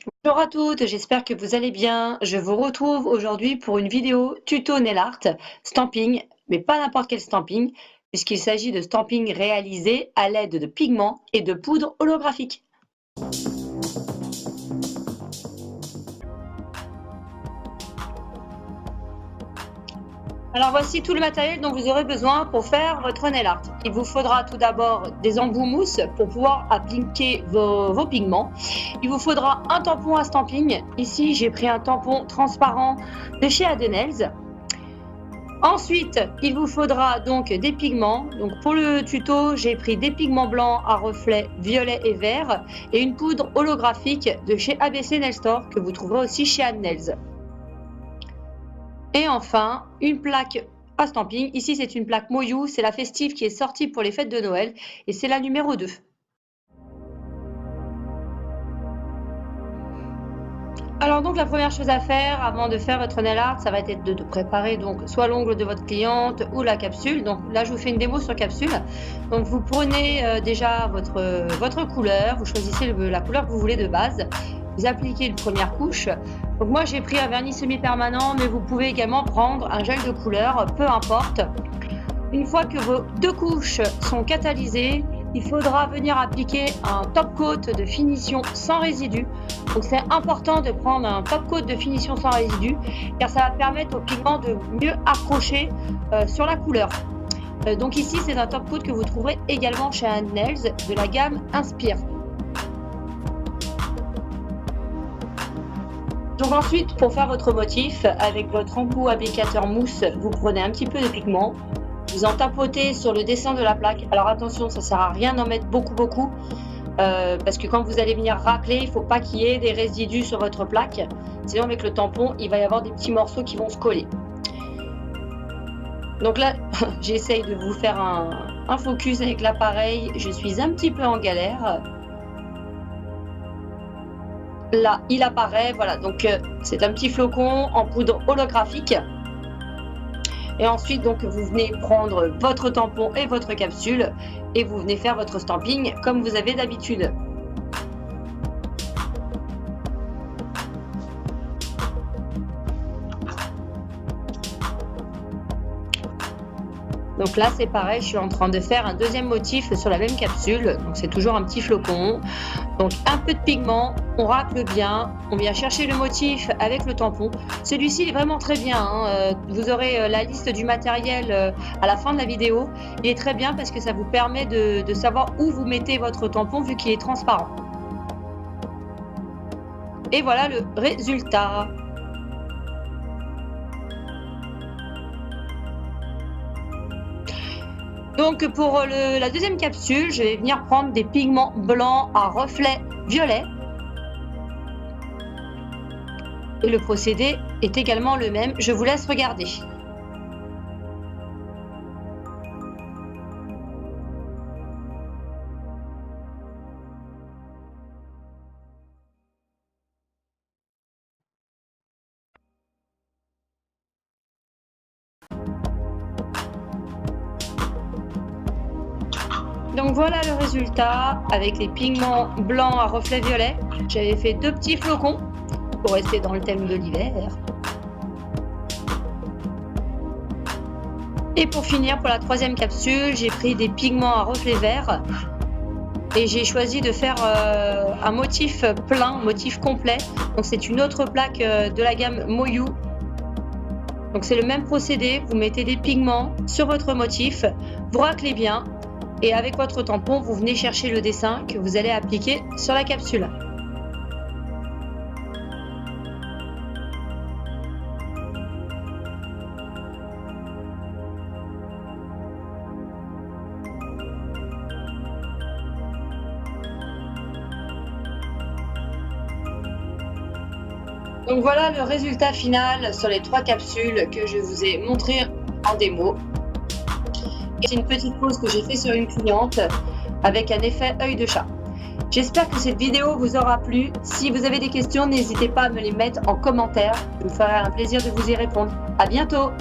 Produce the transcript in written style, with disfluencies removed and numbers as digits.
Bonjour à toutes, j'espère que vous allez bien. Je vous retrouve aujourd'hui pour une vidéo tuto nail art stamping, mais pas n'importe quel stamping, puisqu'il s'agit de stamping réalisé à l'aide de pigments et de poudre holographique. Alors voici tout le matériel dont vous aurez besoin pour faire votre nail art. Il vous faudra tout d'abord des embouts mousse pour pouvoir appliquer vos pigments. Il vous faudra un tampon à stamping. Ici, j'ai pris un tampon transparent de chez Adenels. Ensuite, il vous faudra donc des pigments. Donc pour le tuto, j'ai pris des pigments blancs à reflets violet et vert et une poudre holographique de chez ABC Nail Store que vous trouverez aussi chez Adnails. Et enfin, une plaque à stamping. Ici, c'est une plaque Moyou. C'est la festive qui est sortie pour les fêtes de Noël et c'est la numéro 2. Alors donc la première chose à faire avant de faire votre nail art, ça va être de préparer donc soit l'ongle de votre cliente ou la capsule. Donc là je vous fais une démo sur capsule. Donc vous prenez déjà votre couleur, vous choisissez la couleur que vous voulez de base. Vous appliquez une première couche. Donc moi j'ai pris un vernis semi-permanent, mais vous pouvez également prendre un gel de couleur, peu importe. Une fois que vos deux couches sont catalysées, il faudra venir appliquer un top coat de finition sans résidus. Donc c'est important de prendre un top coat de finition sans résidus car ça va permettre au pigment de mieux accrocher sur la couleur. Donc ici c'est un top coat que vous trouverez également chez Adnails de la gamme Inspire. Donc ensuite, pour faire votre motif, avec votre embout applicateur mousse, vous prenez un petit peu de pigment, vous en tapotez sur le dessin de la plaque. Alors attention, ça ne sert à rien d'en mettre beaucoup, parce que quand vous allez venir racler, il ne faut pas qu'il y ait des résidus sur votre plaque. Sinon avec le tampon, il va y avoir des petits morceaux qui vont se coller. Donc là, j'essaye de vous faire un focus avec l'appareil. Je suis un petit peu en galère. Là, il apparaît, voilà, donc c'est un petit flocon en poudre holographique. Et ensuite, donc, vous venez prendre votre tampon et votre capsule et vous venez faire votre stamping comme vous avez d'habitude. Donc là, c'est pareil, je suis en train de faire un deuxième motif sur la même capsule. Donc c'est toujours un petit flocon. Donc un peu de pigment, on racle bien, on vient chercher le motif avec le tampon. Celui-ci est vraiment très bien, hein. Vous aurez la liste du matériel à la fin de la vidéo. Il est très bien parce que ça vous permet de savoir où vous mettez votre tampon vu qu'il est transparent. Et voilà le résultat. Donc pour la deuxième capsule, je vais venir prendre des pigments blancs à reflets violets. Et le procédé est également le même. Je vous laisse regarder. Donc voilà le résultat avec les pigments blancs à reflets violets. J'avais fait deux petits flocons pour rester dans le thème de l'hiver. Et pour finir, pour la troisième capsule, j'ai pris des pigments à reflets verts et j'ai choisi de faire un motif plein, un motif complet. Donc c'est une autre plaque de la gamme Moyou. Donc c'est le même procédé, vous mettez des pigments sur votre motif, vous raclez bien. Et avec votre tampon, vous venez chercher le dessin que vous allez appliquer sur la capsule. Donc voilà le résultat final sur les 3 capsules que je vous ai montré en démo. C'est une petite pause que j'ai fait sur une cliente avec un effet œil de chat. J'espère que cette vidéo vous aura plu. Si vous avez des questions, n'hésitez pas à me les mettre en commentaire. Je me ferai un plaisir de vous y répondre. À bientôt!